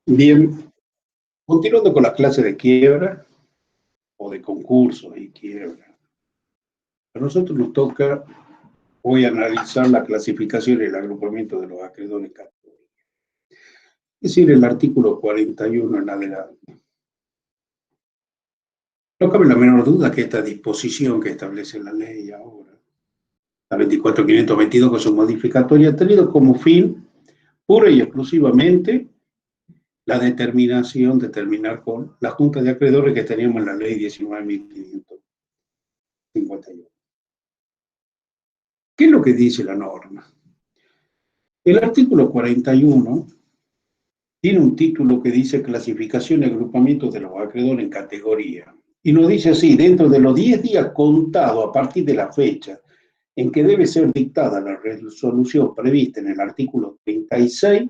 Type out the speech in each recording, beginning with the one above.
Bien, continuando con la clase de quiebra o de concursos y quiebra. A nosotros nos toca hoy analizar la clasificación y el agrupamiento de los acreedores categóricos. Es decir, el artículo 41 en adelante. No cabe la menor duda que esta disposición que establece la ley ahora, la 24.522 con su modificatoria, ha tenido como fin pura y exclusivamente la determinación de terminar con la junta de acreedores que teníamos en la ley 19.551. ¿Qué es lo que dice la norma? El artículo 41 tiene un título que dice clasificación y agrupamiento de los acreedores en categoría. Y nos dice así: dentro de los 10 días contados a partir de la fecha en que debe ser dictada la resolución prevista en el artículo 36,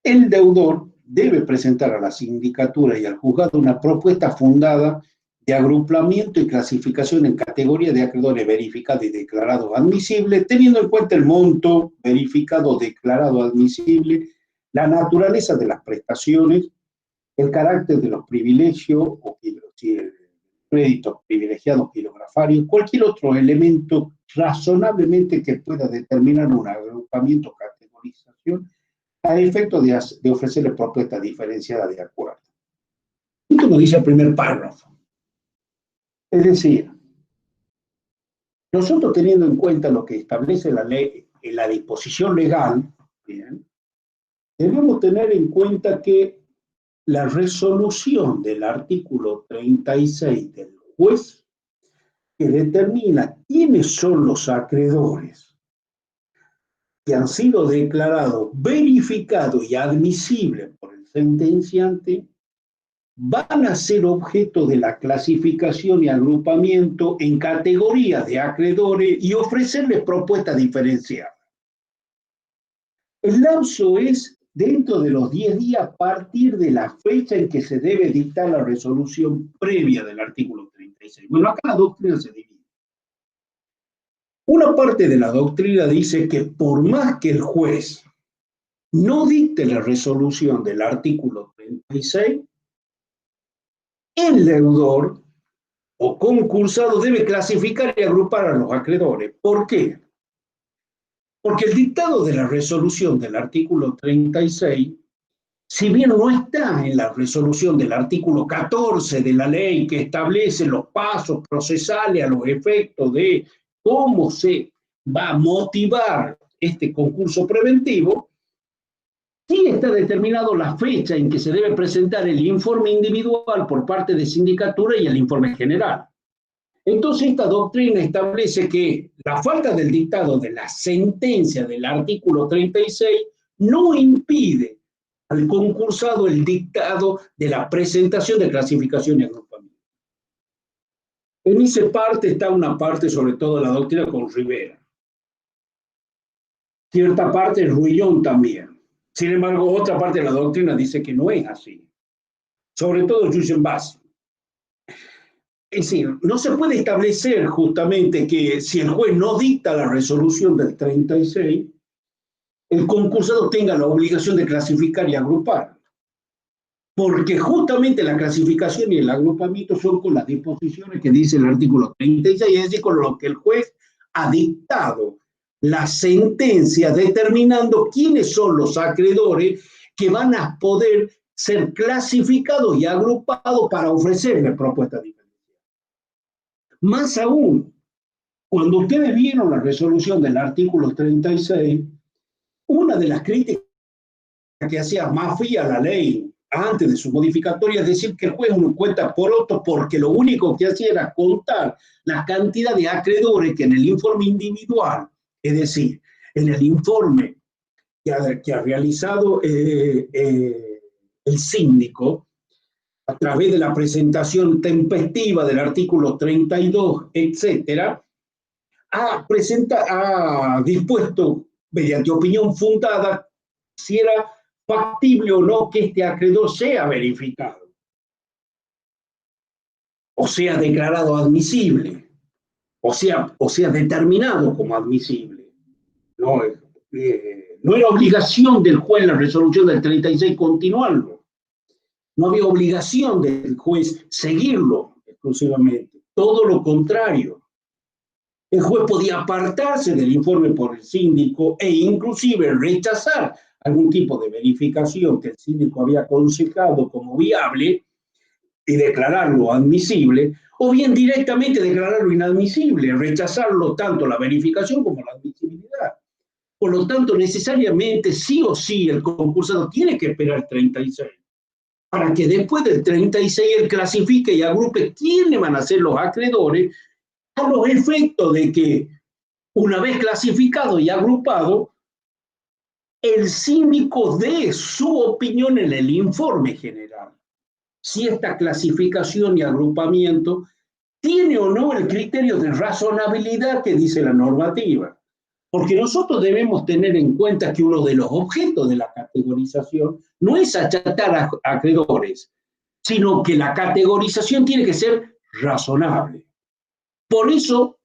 el deudor debe presentar a la sindicatura y al juzgado una propuesta fundada de agrupamiento y clasificación en categoría de acreedores verificados y declarados admisibles, teniendo en cuenta el monto verificado declarado admisible, la naturaleza de las prestaciones, el carácter de los privilegios o créditos privilegiados quirografarios, cualquier otro elemento razonablemente que pueda determinar un agrupamiento o categorización a efecto de ofrecerle propuesta diferenciada de acuerdo. Esto lo dice el primer párrafo. Es decir, nosotros teniendo en cuenta lo que establece la ley, la disposición legal, ¿bien?, debemos tener en cuenta que la resolución del artículo 36 del juez, que determina quiénes son los acreedores que han sido declarados verificados y admisibles por el sentenciante, van a ser objeto de la clasificación y agrupamiento en categorías de acreedores y ofrecerles propuestas diferenciadas. El lapso es dentro de los 10 días a partir de la fecha en que se debe dictar la resolución previa del artículo 36. Bueno, acá la doctrina se divide. Una parte de la doctrina dice que por más que el juez no dicte la resolución del artículo 36, el deudor o concursado debe clasificar y agrupar a los acreedores. ¿Por qué? Porque el dictado de la resolución del artículo 36, si bien no está en la resolución del artículo 14 de la ley que establece los pasos procesales a los efectos de cómo se va a motivar este concurso preventivo, sí está determinado la fecha en que se debe presentar el informe individual por parte de sindicatura y el informe general. Entonces, esta doctrina establece que la falta del dictado de la sentencia del artículo 36 no impide al concursado el dictado de la presentación de clasificación y agrupamiento. En esa parte está una parte, sobre todo la doctrina con Rivera. Cierta parte Ruillón también. Sin embargo, otra parte de la doctrina dice que no es así. Sobre todo Yuyenbas. Es decir, no se puede establecer justamente que si el juez no dicta la resolución del 36, el concursado tenga la obligación de clasificar y agrupar. Porque justamente la clasificación y el agrupamiento son con las disposiciones que dice el artículo 36, es decir, con lo que el juez ha dictado la sentencia determinando quiénes son los acreedores que van a poder ser clasificados y agrupados para ofrecerle propuestas diferentes. Más aún, cuando ustedes vieron la resolución del artículo 36, una de las críticas que hacía Mafia a la ley antes de su modificatoria es decir que el juez no cuenta por otro porque lo único que hacía era contar la cantidad de acreedores que en el informe individual, es decir, en el informe que ha realizado el síndico, a través de la presentación tempestiva del artículo 32, etcétera, ha dispuesto, mediante opinión fundada, si era factible o no que este acreedor sea verificado, o sea declarado admisible, o sea determinado como admisible. No, No era obligación del juez en la resolución del 36 continuarlo. No había obligación del juez seguirlo exclusivamente. Todo lo contrario. El juez podía apartarse del informe por el síndico e inclusive rechazar algún tipo de verificación que el síndico había aconsejado como viable y declararlo admisible, o bien directamente declararlo inadmisible, rechazarlo tanto la verificación como la admisibilidad. Por lo tanto, necesariamente, sí o sí, el concursado tiene que esperar 36, para que después del 36 él clasifique y agrupe quiénes van a ser los acreedores, a los efectos de que, una vez clasificado y agrupado, el síndico dé su opinión en el informe general. Si esta clasificación y agrupamiento tiene o no el criterio de razonabilidad que dice la normativa. Porque nosotros debemos tener en cuenta que uno de los objetos de la categorización no es achatar a acreedores, sino que la categorización tiene que ser razonable. Por eso,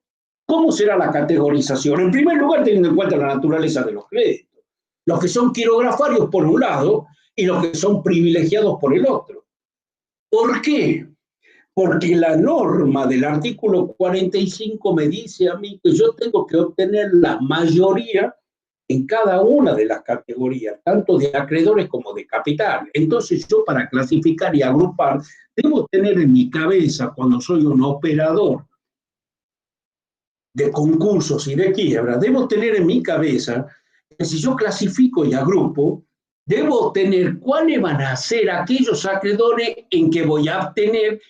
¿cómo será la categorización? En primer lugar, teniendo en cuenta la naturaleza de los créditos. Los que son quirografarios por un lado y los que son privilegiados por el otro. ¿Por qué? Porque la norma del artículo 45 me dice a mí que yo tengo que obtener la mayoría en cada una de las categorías, tanto de acreedores como de capital. Entonces yo, para clasificar y agrupar, debo tener en mi cabeza, cuando soy un operador de concursos y de quiebra, debo tener en mi cabeza que si yo clasifico y agrupo, debo tener cuáles van a ser aquellos acreedores en que voy a obtener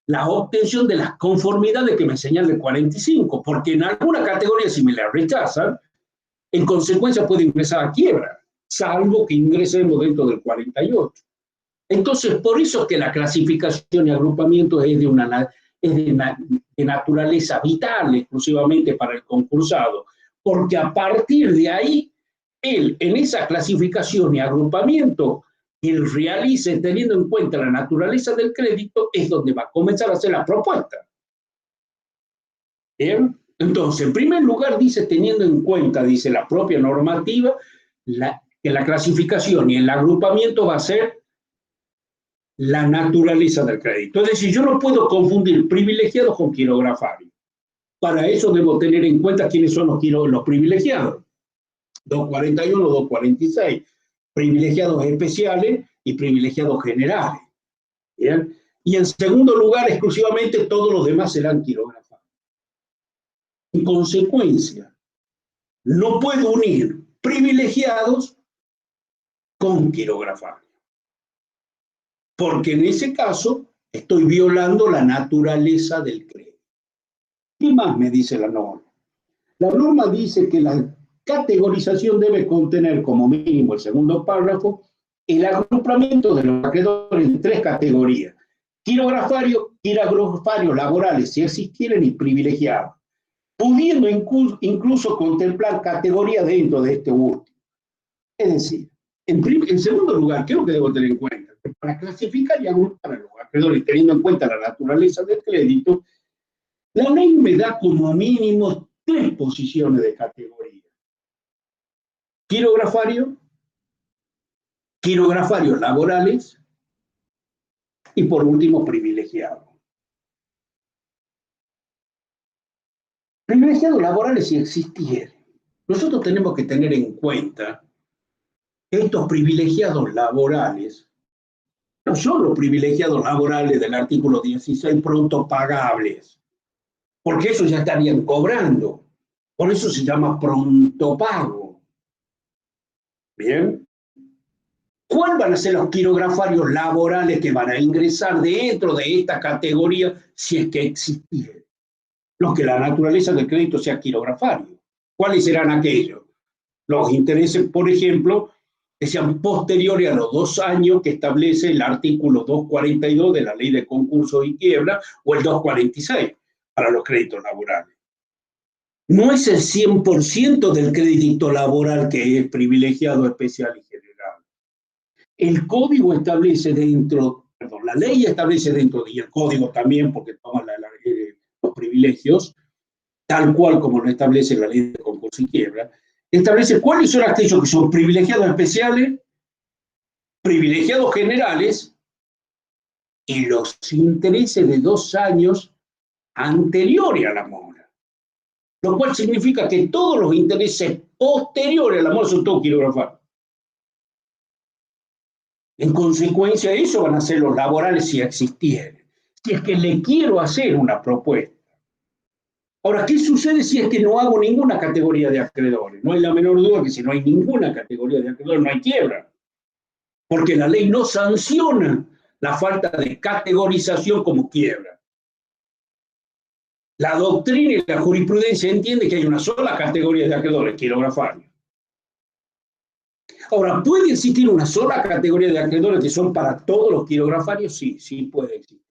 la obtención de las conformidades que me señala el 45, porque en alguna categoría, si me la rechazan, en consecuencia puede ingresar a quiebra, salvo que ingresemos dentro del 48. Entonces, por eso es que la clasificación y agrupamiento es de naturaleza vital exclusivamente para el concursado, porque a partir de ahí, él, en esa clasificación y agrupamiento que él realice teniendo en cuenta la naturaleza del crédito, es donde va a comenzar a hacer la propuesta. ¿Bien? Entonces, en primer lugar, dice, teniendo en cuenta, dice la propia normativa, que la clasificación y el agrupamiento va a ser la naturaleza del crédito. Es decir, yo no puedo confundir privilegiados con quirografarios. Para eso debo tener en cuenta quiénes son los privilegiados. 241, 246. Privilegiados especiales y privilegiados generales. ¿Bien? Y en segundo lugar, exclusivamente, todos los demás serán quirografados. En consecuencia, no puedo unir privilegiados con quirografados. Porque en ese caso estoy violando la naturaleza del crédito. ¿Qué más me dice la norma? La norma dice que la categorización debe contener como mínimo, el segundo párrafo, el agrupamiento de los acreedores en 3 categorías: quirografarios laborales, si existieran, y privilegiados, pudiendo incluso contemplar categorías dentro de este último. Es decir, en segundo lugar, ¿qué es lo que debo tener en cuenta? Que para clasificar y agrupar a los acreedores, teniendo en cuenta la naturaleza del crédito, la ley me da como mínimo 3 posiciones de categoría: quirografarios laborales y, por último, privilegiados. Privilegiados laborales, si existieren, nosotros tenemos que tener en cuenta que estos privilegiados laborales no son los privilegiados laborales del artículo 16 pronto pagables, porque eso ya estarían cobrando. Por eso se llama pronto pago. Bien. ¿Cuáles van a ser los quirografarios laborales que van a ingresar dentro de esta categoría si es que existieren? Los que la naturaleza del crédito sea quirografario. ¿Cuáles serán aquellos? Los intereses, por ejemplo, que sean posteriores a los 2 años que establece el artículo 242 de la Ley de Concurso y Quiebra, o el 246 para los créditos laborales. No es el 100% del crédito laboral que es privilegiado, especial y general. El código establece la ley establece dentro, y el código también, porque toma los privilegios, tal cual como lo establece la Ley de Concurso y Quiebra, establece cuáles son aquellos que son privilegiados especiales, privilegiados generales, y los intereses de 2 años anteriores a la mora. Lo cual significa que todos los intereses posteriores a la mora son todos quirografados. En consecuencia, eso van a ser los laborales si existieren. Si es que le quiero hacer una propuesta. Ahora, ¿qué sucede si es que no hago ninguna categoría de acreedores? No hay la menor duda que si no hay ninguna categoría de acreedores no hay quiebra. Porque la ley no sanciona la falta de categorización como quiebra. La doctrina y la jurisprudencia entiende que hay una sola categoría de acreedores, quirografarios. Ahora, ¿puede existir una sola categoría de acreedores que son para todos los quirografarios? Sí, sí puede existir.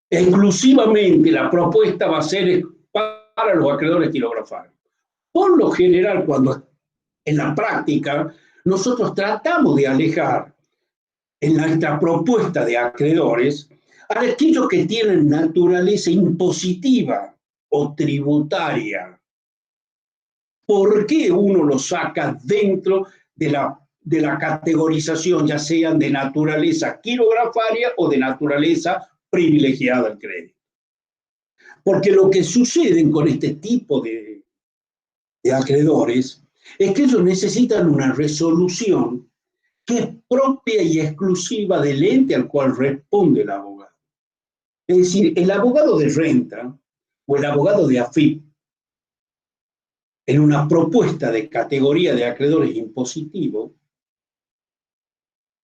Exclusivamente la propuesta va a ser para los acreedores quirografarios. Por lo general, cuando en la práctica nosotros tratamos de alejar en nuestra propuesta de acreedores a aquellos que tienen naturaleza impositiva o tributaria. ¿Por qué uno lo saca dentro de la categorización, ya sean de naturaleza quirografaria o de naturaleza privilegiada al crédito? Porque lo que sucede con este tipo de acreedores es que ellos necesitan una resolución que es propia y exclusiva del ente al cual responde el abogado. Es decir, el abogado de renta o el abogado de AFIP, en una propuesta de categoría de acreedores impositivos,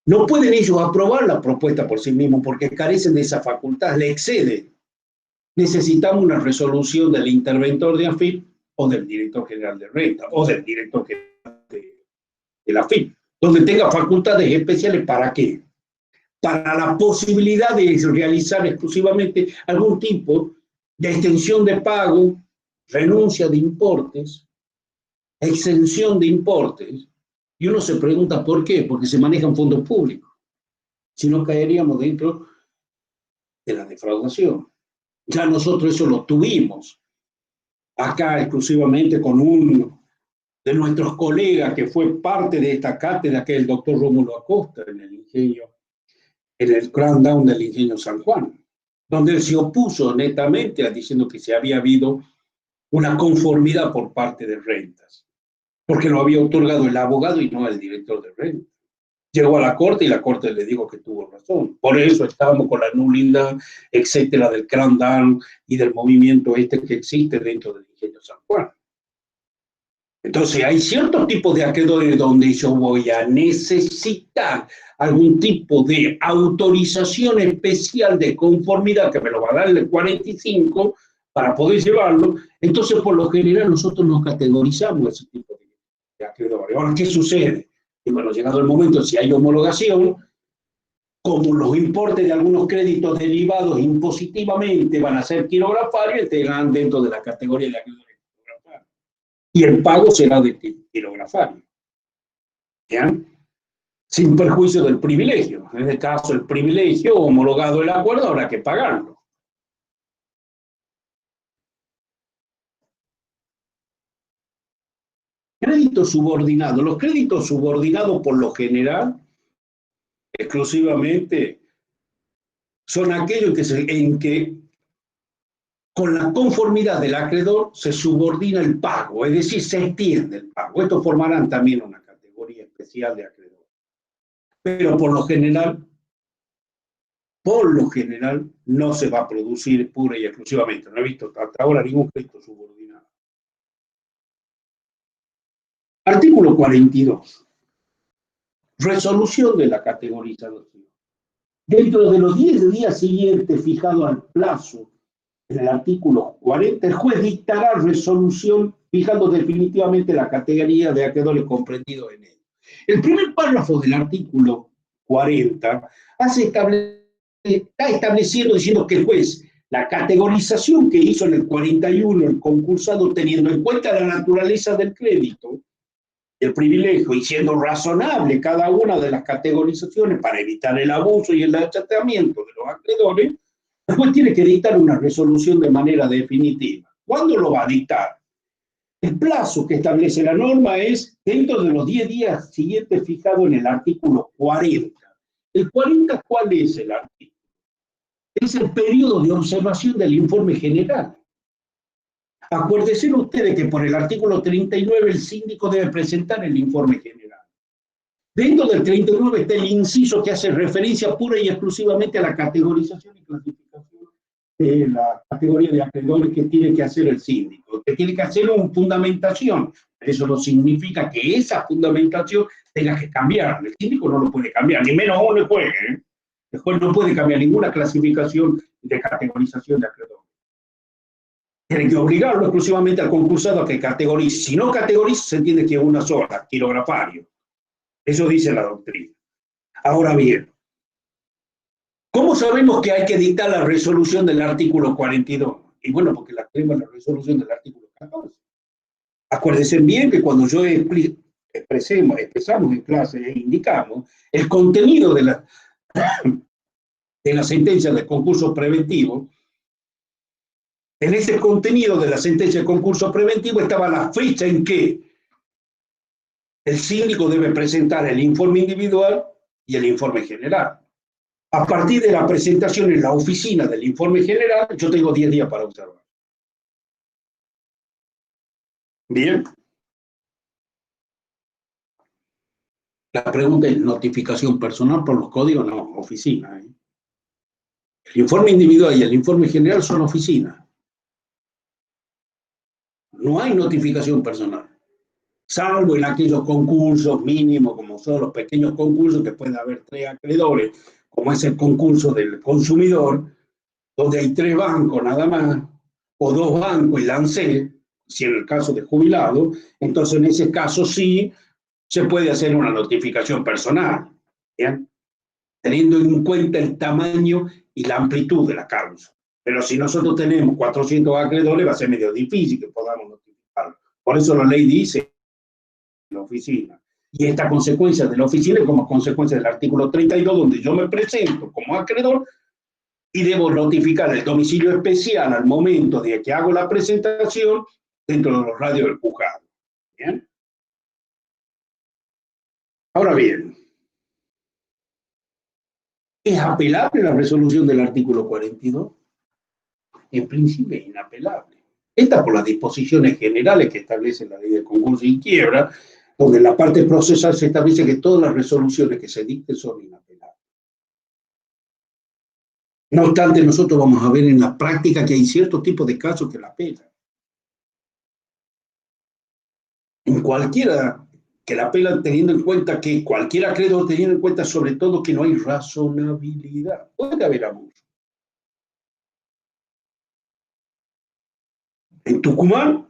no pueden ellos aprobar la propuesta por sí mismos porque carecen de esa facultad, le excede. Necesitamos una resolución del interventor de AFIP o del director general de renta o del director general de la AFIP, donde tenga facultades especiales. ¿Para qué? Para la posibilidad de realizar exclusivamente algún tipo de extensión de pago, renuncia de importes, exención de importes. Y uno se pregunta por qué, porque se manejan fondos públicos. Si no, caeríamos dentro de la defraudación. Ya nosotros eso lo tuvimos acá exclusivamente con uno de nuestros colegas que fue parte de esta cátedra, que es el doctor Rómulo Acosta, en el Crown Down del Ingenio San Juan, donde él se opuso netamente diciendo que se había habido una conformidad por parte de rentas, porque lo había otorgado el abogado y no el director de renta. Llegó a la corte y la corte le dijo que tuvo razón. Por eso estábamos con la nulidad, etcétera, del Crown Down y del movimiento que existe dentro del Ingenio San Juan. Entonces, hay ciertos tipos de acreedores donde yo voy a necesitar algún tipo de autorización especial de conformidad que me lo va a dar el 45 para poder llevarlo. Entonces, por lo general, nosotros nos categorizamos ese tipo de acreedores. Ahora, ¿qué sucede? Y bueno, llegado el momento, si hay homologación, como los importes de algunos créditos derivados impositivamente van a ser quirografarios, estarán dentro de la categoría de acreedores quirografarios. Y el pago será de quirografario. ¿Ya? Sin perjuicio del privilegio. En este caso, el privilegio homologado el acuerdo habrá que pagarlo. Créditos subordinados. Los créditos subordinados, por lo general, exclusivamente, son aquellos en que con la conformidad del acreedor se subordina el pago, es decir, se extiende el pago. Estos formarán también una categoría especial de acreedor. Pero por lo general, no se va a producir pura y exclusivamente. No he visto hasta ahora ningún crédito subordinado. Artículo 42. Resolución de la categorización. Dentro de los 10 días siguientes fijado al plazo en el artículo 40, el juez dictará resolución fijando definitivamente la categoría de acreedores comprendidos en él. El primer párrafo del artículo 40 está estableciendo diciendo que el juez, la categorización que hizo en el 41 el concursado, teniendo en cuenta la naturaleza del crédito, el privilegio y siendo razonable cada una de las categorizaciones para evitar el abuso y el achatamiento de los acreedores, el juez tiene que dictar una resolución de manera definitiva. ¿Cuándo lo va a dictar? El plazo que establece la norma es dentro de los 10 días siguientes fijado en el artículo 40. ¿El 40 cuál es el artículo? Es el periodo de observación del informe general. Acuérdense ustedes que por el artículo 39 el síndico debe presentar el informe general. Dentro del 39 está el inciso que hace referencia pura y exclusivamente a la categorización y clasificación de la categoría de acreedores que tiene que hacer el síndico, que tiene que hacer una fundamentación. Eso no significa que esa fundamentación tenga que cambiar. El síndico no lo puede cambiar, ni menos aún el juez. El juez no puede cambiar ninguna clasificación de categorización de acreedores. Tienen que obligarlo exclusivamente al concursado a que categorice. Si no categoriza, se entiende que es una sola, quirografario. Eso dice la doctrina. Ahora bien, ¿cómo sabemos que hay que dictar la resolución del artículo 42? Y bueno, porque la tenemos en la resolución del artículo 14. Acuérdense bien que cuando yo expresamos en clase e indicamos el contenido de la sentencia de concurso preventivo, en ese contenido de la sentencia de concurso preventivo estaba la fecha en que el síndico debe presentar el informe individual y el informe general. A partir de la presentación en la oficina del informe general, yo tengo 10 días para observar. Bien. La pregunta es, ¿notificación personal por los códigos? No, oficina. El informe individual y el informe general son oficina. No hay notificación personal. Salvo en aquellos concursos mínimos, como son los pequeños concursos, que puede haber 3 acreedores, como es el concurso del consumidor, donde hay 3 bancos nada más, o 2 bancos y LANCE, si en el caso de jubilado, entonces en ese caso sí se puede hacer una notificación personal, ¿bien? Teniendo en cuenta el tamaño y la amplitud de la causa. Pero si nosotros tenemos 400 acreedores, va a ser medio difícil que podamos notificarlo. Por eso la ley dice la oficina. Y esta consecuencia de la oficina es como consecuencia del artículo 32, donde yo me presento como acreedor y debo notificar el domicilio especial al momento de que hago la presentación dentro de los radios del juzgado. ¿Bien? Ahora bien, ¿es apelable la resolución del artículo 42? En principio es inapelable. Esta por las disposiciones generales que establece la ley de concurso y quiebra, donde en la parte procesal se establece que todas las resoluciones que se dicten son inapelables. No obstante, nosotros vamos a ver en la práctica que hay ciertos tipos de casos que la apelan. En cualquiera que la apelan teniendo en cuenta que cualquier acreedor teniendo en cuenta sobre todo que no hay razonabilidad. Puede haber abuso. En Tucumán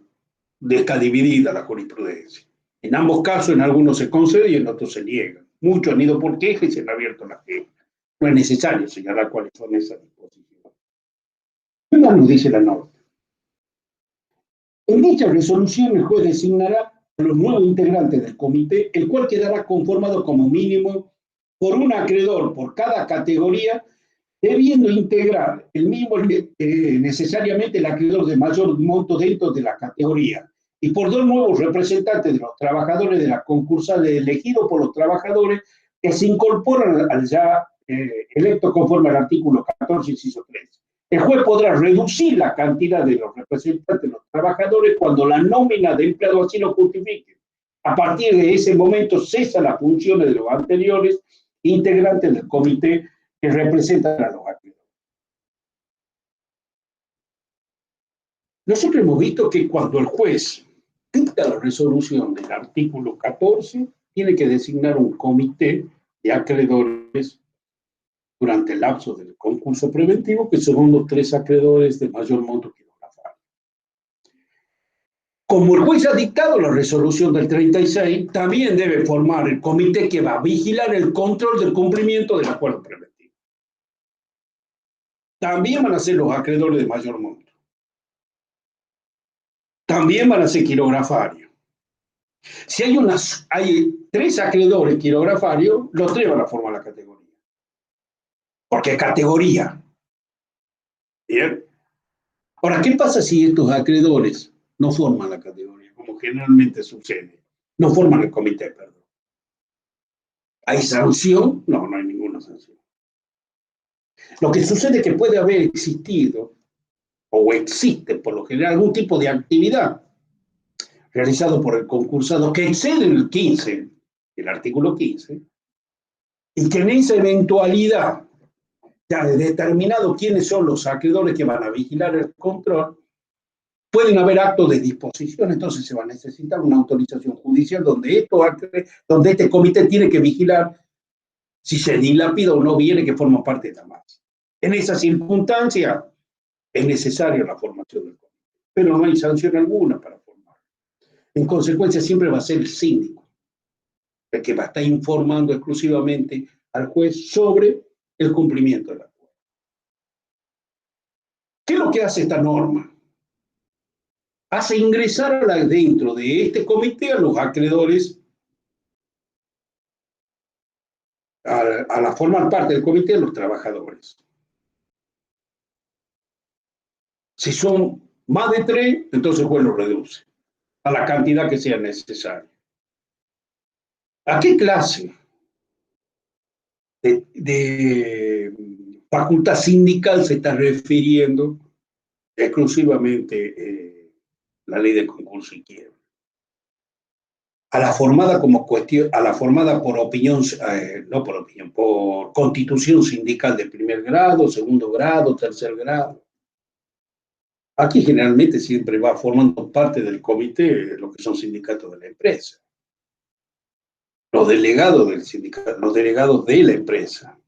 está dividida la jurisprudencia. En ambos casos, en algunos se concede y en otros se niega. Muchos han ido por queja y se han abierto las quejas. No es necesario señalar cuáles son esas disposiciones. ¿Qué más nos dice la norma? En dicha resolución, el juez designará a los nuevos integrantes del comité, el cual quedará conformado como mínimo por un acreedor por cada categoría, debiendo integrar el mismo necesariamente el acreedor de mayor monto dentro de la categoría, y por 2 nuevos representantes de los trabajadores de la concursal elegidos por los trabajadores que se incorporan al ya electo conforme al artículo 14, inciso 3. El juez podrá reducir la cantidad de los representantes de los trabajadores cuando la nómina de empleado así lo justifique. A partir de ese momento cesa las funciones de los anteriores integrantes del comité que representan a los acreedores. Nosotros hemos visto que cuando el juez dicta la resolución del artículo 14, tiene que designar un comité de acreedores durante el lapso del concurso preventivo, que son los 3 acreedores de mayor monto quirografario. Como el juez ha dictado la resolución del 36, también debe formar el comité que va a vigilar el control del cumplimiento del acuerdo preventivo. También van a ser los acreedores de mayor monto. También van a ser quirografarios. Si hay 3 acreedores quirografarios, los 3 van a formar la categoría. Porque es categoría. Bien. Ahora, ¿qué pasa si estos acreedores no forman la categoría? como generalmente sucede. No forman el comité, perdón. ¿Hay sanción? No, no hay ninguna sanción. Lo que sucede es que puede haber existido o existe por lo general algún tipo de actividad realizado por el concursado que excede el 15, el artículo 15, y que en esa eventualidad ya de determinado quiénes son los acreedores que van a vigilar el control, pueden haber actos de disposición, entonces se va a necesitar una autorización judicial donde este comité tiene que vigilar si se dilapida o no viene que forma parte de la masa. En esa circunstancia es necesaria la formación del comité, pero no hay sanción alguna para formar. En consecuencia, siempre va a ser el síndico el que va a estar informando exclusivamente al juez sobre el cumplimiento del acuerdo. ¿Qué es lo que hace esta norma? Hace ingresar dentro de este comité a los acreedores, a formar parte del comité de los trabajadores. Si son más de 3, entonces el juez lo reduce a la cantidad que sea necesaria. ¿A qué clase de facultad sindical se está refiriendo exclusivamente la ley de concurso y quiebra? A la formada como cuestión, a la formada por opinión, no por opinión, por constitución sindical de primer grado, segundo grado, tercer grado. Aquí generalmente siempre va formando parte del comité lo que son sindicatos de la empresa. Los delegados del sindicato, los delegados de la empresa,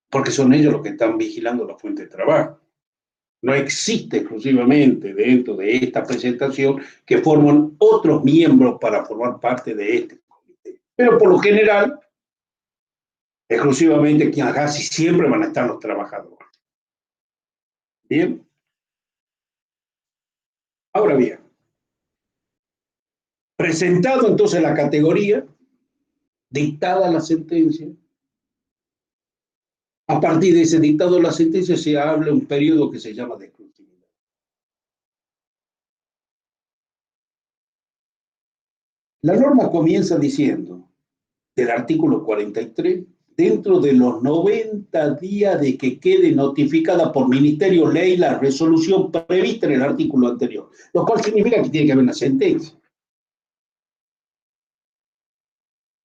porque son ellos los que están vigilando la fuente de trabajo. No existe exclusivamente dentro de esta presentación que forman otros miembros para formar parte de este comité. Pero por lo general, exclusivamente casi siempre van a estar los trabajadores. ¿Bien? Ahora bien, presentado entonces la categoría, dictada la sentencia, a partir de ese dictado de la sentencia se habla un periodo que se llama de exclusividad. La norma comienza diciendo, del artículo 43, dentro de los 90 días de que quede notificada por Ministerio Ley la resolución prevista en el artículo anterior, lo cual significa que tiene que haber una sentencia.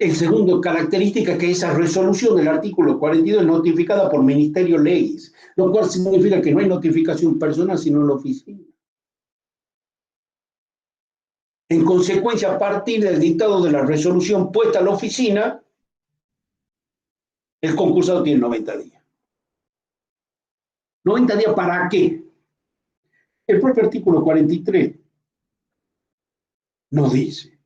El segundo característica es que esa resolución del artículo 42 es notificada por Ministerio Leyes, lo cual significa que no hay notificación personal sino en la oficina. En consecuencia, a partir del dictado de la resolución puesta a la oficina, el concursado tiene 90 días. ¿90 días para qué? El propio artículo 43 nos dice,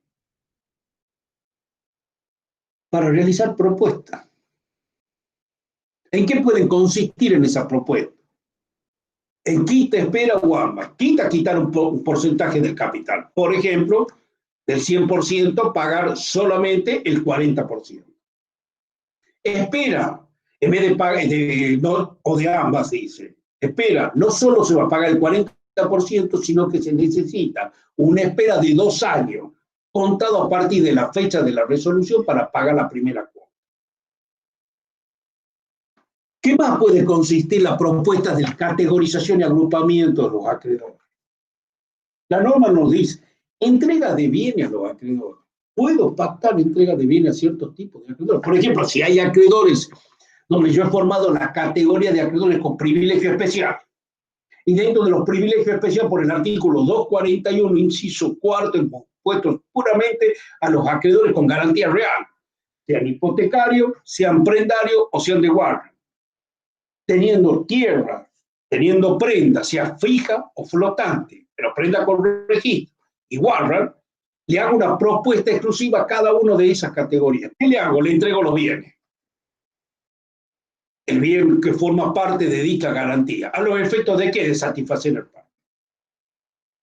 para realizar propuestas. ¿En qué pueden consistir en esa propuesta? En quita, espera o ambas. Quita, quitar un porcentaje del capital. Por ejemplo, del 100% pagar solamente el 40%. Espera, en vez de pagar, o de ambas dice, espera, no solo se va a pagar el 40%, sino que se necesita una espera de 2 años, contado a partir de la fecha de la resolución para pagar la primera cuota. ¿Qué más puede consistir la propuesta de categorización y agrupamiento de los acreedores? La norma nos dice, entrega de bienes a los acreedores. Puedo pactar entrega de bienes a ciertos tipos de acreedores. Por ejemplo, si hay acreedores donde yo he formado la categoría de acreedores con privilegio especial, y dentro de los privilegios especiales por el artículo 241, inciso 4, impuestos puramente a los acreedores con garantía real, sean hipotecarios, sean prendarios o sean de guardia, teniendo tierra, teniendo prenda, sea fija o flotante, pero prenda con registro y guarda, le hago una propuesta exclusiva a cada una de esas categorías. ¿Qué le hago? Le entrego los bienes. El bien que forma parte de dicha garantía. ¿A los efectos de qué? De satisfacer el pago.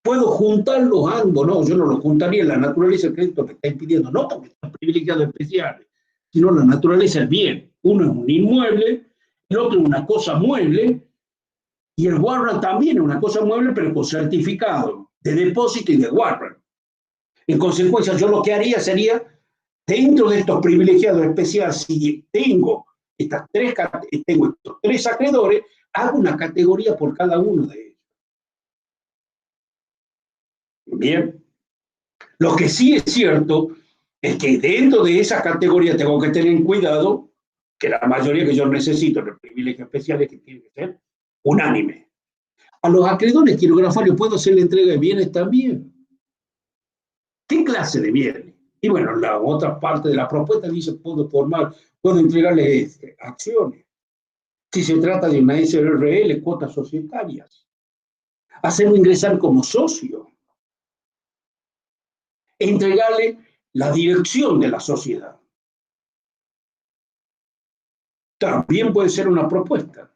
¿Puedo juntarlos ambos? No, yo no los juntaría. La naturaleza del crédito que está impidiendo, no porque están privilegiados especiales, sino la naturaleza del bien. Uno es un inmueble, el otro es una cosa mueble, y el warrant también es una cosa mueble, pero con certificado. de depósito y de guarda. En consecuencia, yo lo que haría sería, dentro de estos privilegiados especiales, si tengo tengo estos tres acreedores, hago una categoría por cada uno de ellos. Bien. Lo que sí es cierto es que dentro de esa categoría tengo que tener cuidado que la mayoría que yo necesito de privilegios especiales que tienen que ser unánime. A los acreedores quirografarios puedo hacer la entrega de bienes también. ¿Qué clase de bienes? Y bueno, la otra parte de la propuesta dice, puedo entregarles acciones. Si se trata de una SRL, cuotas societarias. Hacerlo ingresar como socio. Entregarle la dirección de la sociedad. También puede ser una propuesta.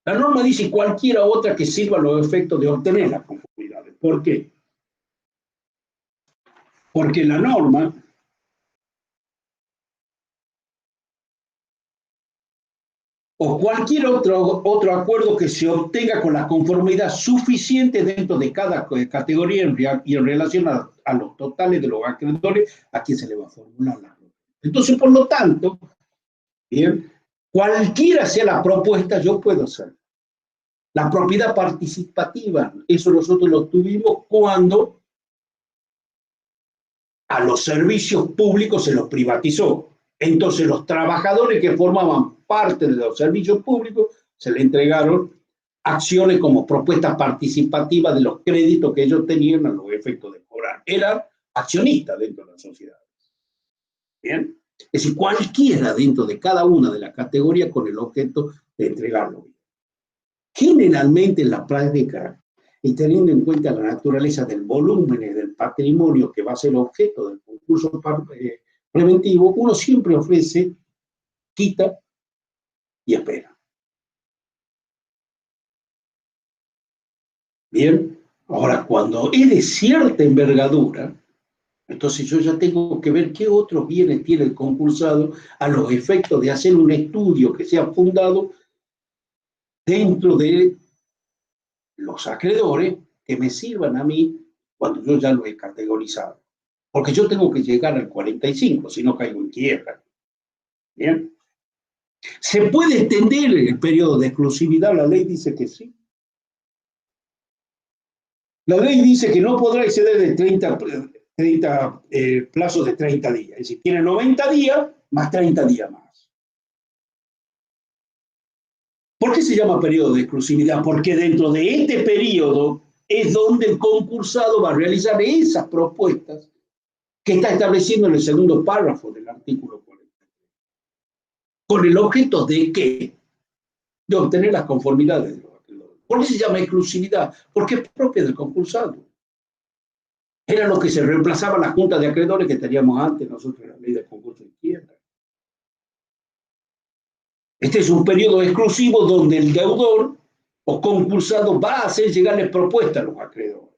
La norma dice cualquiera otra que sirva a los efectos de obtener las conformidades. ¿Por qué? Porque la norma o cualquier otro acuerdo que se obtenga con la conformidad suficiente dentro de cada categoría y en relación a los totales de los acreedores a quien se le va a formular la propuesta. Entonces, por lo tanto, bien, cualquiera sea la propuesta, yo puedo hacer. La propiedad participativa, eso nosotros lo tuvimos cuando a los servicios públicos se los privatizó. Entonces los trabajadores que formaban parte de los servicios públicos se le entregaron acciones como propuestas participativas de los créditos que ellos tenían a los efectos de cobrar. Eran accionistas dentro de la sociedad. ¿Bien? Es decir, cualquiera dentro de cada una de las categorías con el objeto de entregarlo. Generalmente en la práctica, y teniendo en cuenta la naturaleza del volumen y del patrimonio que va a ser objeto del concurso preventivo, uno siempre ofrece, quita y espera. Bien, ahora cuando es de cierta envergadura, entonces yo ya tengo que ver qué otros bienes tiene el concursado a los efectos de hacer un estudio que sea fundado dentro de los acreedores que me sirvan a mí cuando yo ya lo he categorizado. Porque yo tengo que llegar al 45, si no caigo en quiebra. ¿Bien? ¿Se puede extender el periodo de exclusividad? La ley dice que sí. La ley dice que no podrá exceder de 30 plazos de 30 días. Es decir, tiene 90 días más 30 días más. ¿Por qué se llama periodo de exclusividad? Porque dentro de este periodo es donde el concursado va a realizar esas propuestas que está estableciendo en el segundo párrafo del artículo 40. ¿Con el objeto de qué? De obtener las conformidades de los acreedores. ¿Por qué se llama exclusividad? Porque es propia del concursado. Era lo que se reemplazaba la junta de acreedores que teníamos antes nosotros en la ley de concurso de quiebra. Este es un periodo exclusivo donde el deudor o concursado va a hacer llegarle propuestas a los acreedores.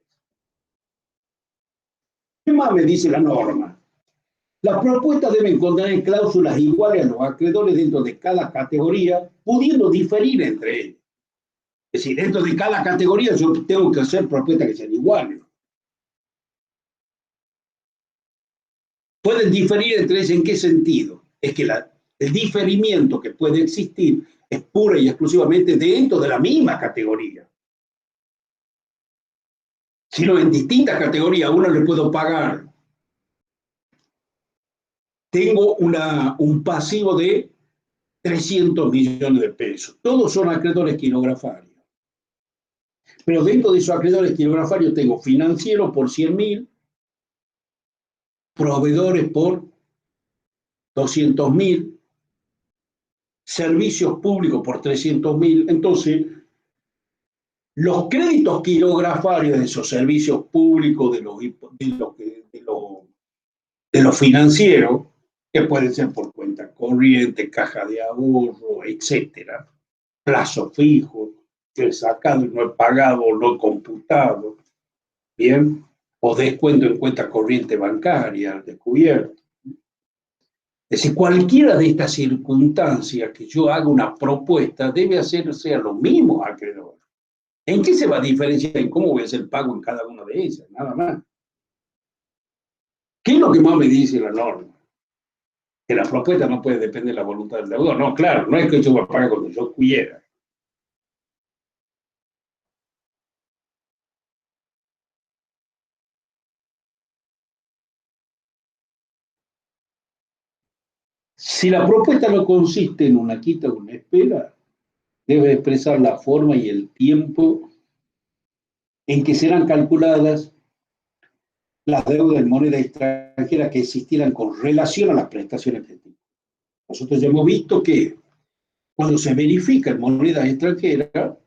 ¿Qué más me dice la norma? Las propuestas deben contener cláusulas iguales a los acreedores dentro de cada categoría, pudiendo diferir entre ellos. Es decir, dentro de cada categoría yo tengo que hacer propuestas que sean iguales. Pueden diferir entre ellos, ¿en qué sentido? Es que el diferimiento que puede existir es pura y exclusivamente dentro de la misma categoría. Sino en distintas categorías, a uno le puedo pagar. Tengo un pasivo de 300 millones de pesos. Todos son acreedores quirografarios. Pero dentro de esos acreedores quirografarios tengo financieros por 100.000, proveedores por 200.000, servicios públicos por 300.000. Entonces, los créditos quirografarios de esos servicios públicos, de lo financiero, que pueden ser por cuenta corriente, caja de ahorro, etcétera, plazo fijo, que he sacado y no he pagado o no he computado, bien, o descuento en cuenta corriente bancaria, descubierto. Es decir, cualquiera de estas circunstancias que yo haga una propuesta debe hacerse a los mismos acreedores. ¿En qué se va a diferenciar? ¿En cómo voy a hacer el pago en cada una de ellas? Nada más. ¿Qué es lo que más me dice la norma? Que la propuesta no puede depender de la voluntad del deudor. No, claro, no es que yo voy a pagar cuando yo quiera. Si la propuesta no consiste en una quita o una espera, debe expresar la forma y el tiempo en que serán calculadas las deudas en moneda extranjera que existieran con relación a las prestaciones efectivas. Nosotros ya hemos visto que cuando se verifica en moneda extranjera,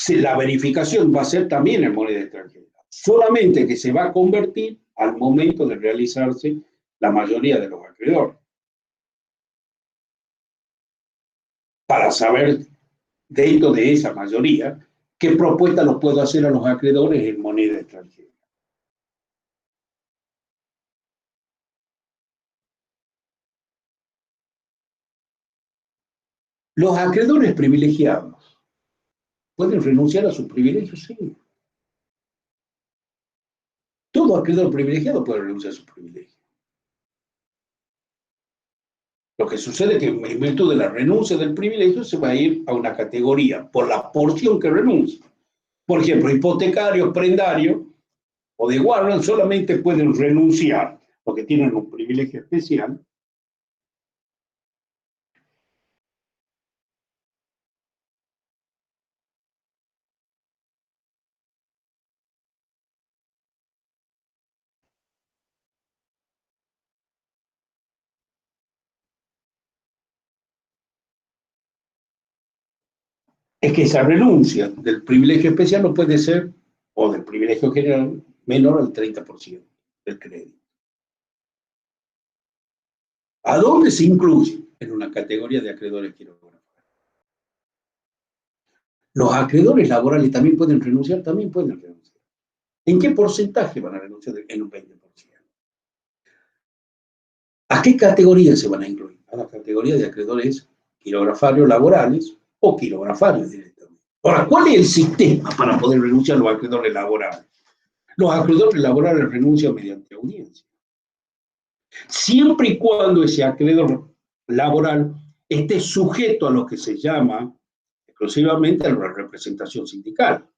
la verificación va a ser también en moneda extranjera, solamente que se va a convertir al momento de realizarse la mayoría de los acreedores, para saber dentro de esa mayoría qué propuesta los puedo hacer a los acreedores en moneda extranjera. Los acreedores privilegiados pueden renunciar a sus privilegios, sí. Todo acreedor privilegiado puede renunciar a sus privilegios. Lo que sucede es que en virtud de la renuncia del privilegio se va a ir a una categoría por la porción que renuncia. Por ejemplo, hipotecarios, prendarios o de guardia solamente pueden renunciar, porque tienen un privilegio especial, es que esa renuncia del privilegio especial no puede ser, o del privilegio general, menor al 30% del crédito. ¿A dónde se incluye? En una categoría de acreedores quiroprácticos. Los acreedores laborales también pueden renunciar, también pueden renunciar. ¿En qué porcentaje van a renunciar? En un 20%. ¿A qué categoría se van a incluir? A la categoría de acreedores quirografarios laborales o quirografarios directamente. Ahora, ¿cuál es el sistema para poder renunciar a los acreedores laborales? Los acreedores laborales renuncian mediante audiencia. Siempre y cuando ese acreedor laboral esté sujeto a lo que se llama exclusivamente a la representación sindical.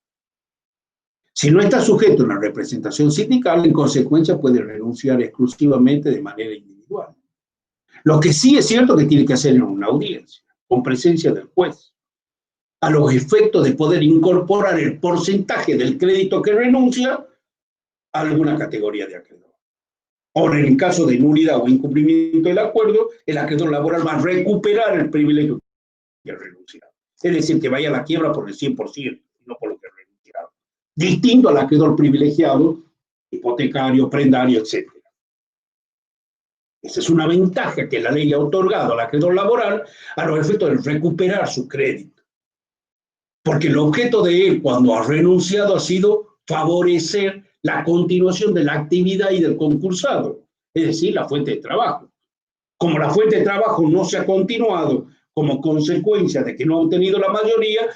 Si no está sujeto a una representación sindical, en consecuencia puede renunciar exclusivamente de manera individual. Lo que sí es cierto que tiene que hacer en una audiencia, con presencia del juez, a los efectos de poder incorporar el porcentaje del crédito que renuncia a alguna categoría de acreedor. Ahora, en el caso de nulidad o incumplimiento del acuerdo, el acreedor laboral va a recuperar el privilegio que ha renunciado. Es decir, que vaya a la quiebra por el 100%, no por lo que ha renunciado. Distinto al acreedor privilegiado, hipotecario, prendario, etc. Esa es una ventaja que la ley ha otorgado al acreedor laboral a los efectos de recuperar su crédito. Porque el objeto de él, cuando ha renunciado, ha sido favorecer la continuación de la actividad y del concursado, es decir, la fuente de trabajo. Como la fuente de trabajo no se ha continuado como consecuencia de que no ha obtenido la mayoría,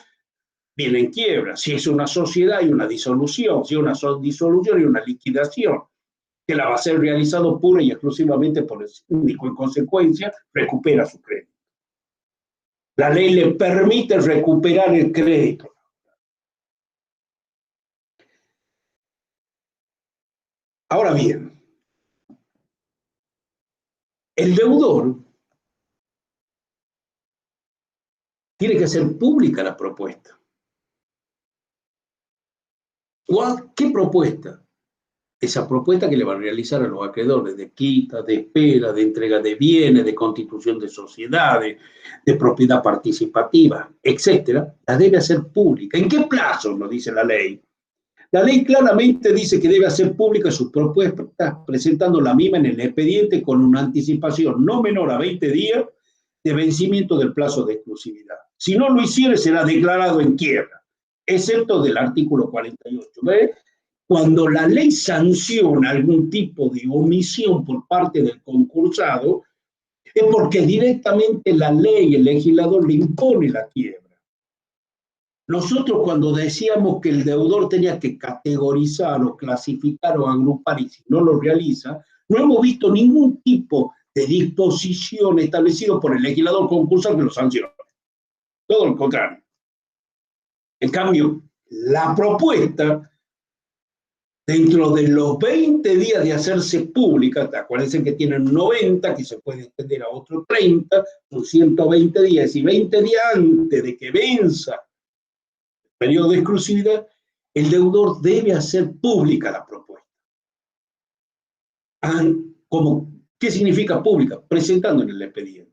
viene en quiebra. Si es una sociedad y una disolución, si es una disolución y una liquidación, que la va a ser realizado pura y exclusivamente por el síndico, en consecuencia, recupera su crédito. La ley le permite recuperar el crédito. Ahora bien, el deudor tiene que hacer pública la propuesta. ¿Qué propuesta? Esa propuesta que le va a realizar a los acreedores de quita, de espera, de entrega de bienes, de constitución de sociedades, de propiedad participativa, etcétera, la debe hacer pública. ¿En qué plazo? Nos dice la ley. La ley claramente dice que debe hacer pública sus propuestas, presentando la misma en el expediente con una anticipación no menor a 20 días de vencimiento del plazo de exclusividad. Si no lo hiciere, será declarado en quiebra, excepto del artículo 48. ¿Ve? Cuando la ley sanciona algún tipo de omisión por parte del concursado, es porque directamente la ley, el legislador, le impone la quiebra. Nosotros cuando decíamos que el deudor tenía que categorizar o clasificar o agrupar y si no lo realiza, no hemos visto ningún tipo de disposición establecido por el legislador concursal que lo sancione. Todo lo contrario. En cambio, la propuesta, dentro de los 20 días de hacerse pública, acuérdense que tienen 90, que se puede extender a otros 30, son 120 días, y 20 días antes de que venza el periodo de exclusividad, el deudor debe hacer pública la propuesta. Como, ¿qué significa pública? Presentando en el expediente.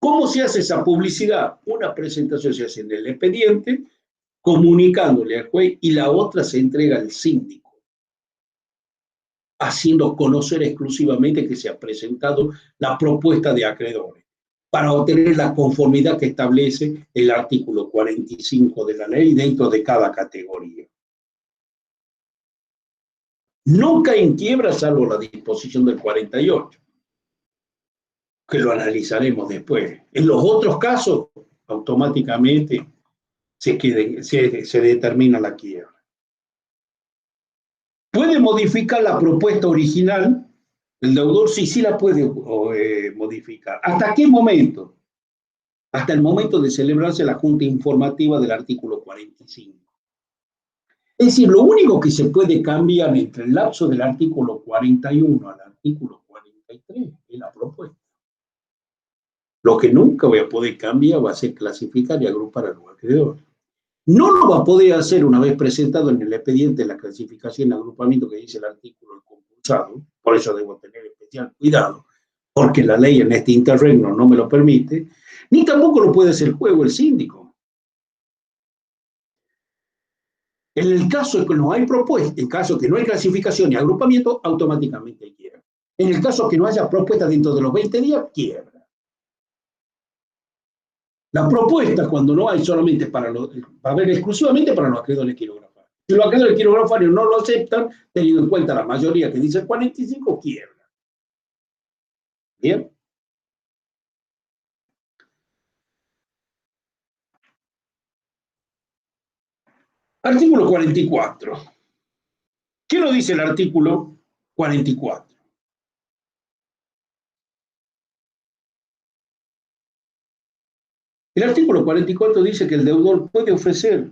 ¿Cómo se hace esa publicidad? Una presentación se hace en el expediente, comunicándole al juez, y la otra se entrega al síndico, haciendo conocer exclusivamente que se ha presentado la propuesta de acreedores, para obtener la conformidad que establece el artículo 45 de la ley dentro de cada categoría. No cae en quiebra salvo la disposición del 48, que lo analizaremos después. En los otros casos, automáticamente se determina la quiebra. ¿Puede modificar la propuesta original? El deudor sí la puede modificar. ¿Hasta qué momento? Hasta el momento de celebrarse la junta informativa del artículo 45. Es decir, lo único que se puede cambiar entre el lapso del artículo 41 al artículo 43 es la propuesta. Lo que nunca voy a poder cambiar va a ser clasificar y agrupar a los acreedores. No lo va a poder hacer una vez presentado en el expediente la clasificación y agrupamiento que dice el artículo del concursado, por eso debo tener especial cuidado, porque la ley en este interregno no me lo permite, ni tampoco lo puede hacer el juez o el síndico. En el caso de que no hay propuesta, en caso de que no hay clasificación ni agrupamiento, automáticamente quiebra. En el caso de que no haya propuesta dentro de los 20 días, quiebra. La propuesta, cuando no hay solamente va a haber exclusivamente para los acreedores quirografarios. Si los acreedores quirografarios no lo aceptan, teniendo en cuenta la mayoría que dice el 45, quiebra. ¿Bien? Artículo 44. ¿Qué nos dice el artículo 44? El artículo 44 dice que el deudor puede ofrecer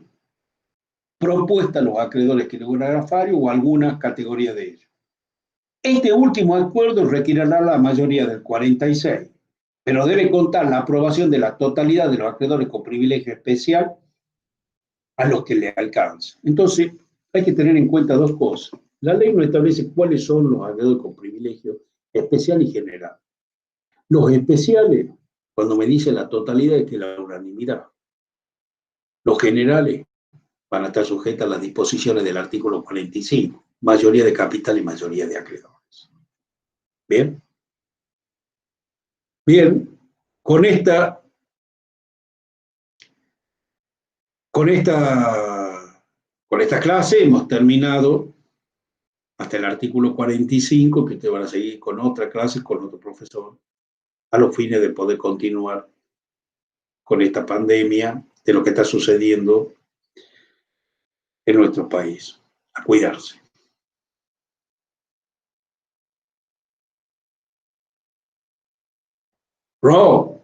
propuesta a los acreedores quirografarios o alguna categoría de ellos. Este último acuerdo requerirá la mayoría del 46, pero debe contar la aprobación de la totalidad de los acreedores con privilegio especial a los que le alcanza. Entonces, hay que tener en cuenta dos cosas. La ley no establece cuáles son los acreedores con privilegio especial y general. Los especiales, cuando me dice la totalidad, es que la unanimidad. Los generales van a estar sujetos a las disposiciones del artículo 45, mayoría de capital y mayoría de acreedores. Bien. Bien, con esta, con esta, con esta clase hemos terminado hasta el artículo 45, que te van a seguir con otra clase, con otro profesor, a los fines de poder continuar con esta pandemia, de lo que está sucediendo en nuestro país. A cuidarse. Rob.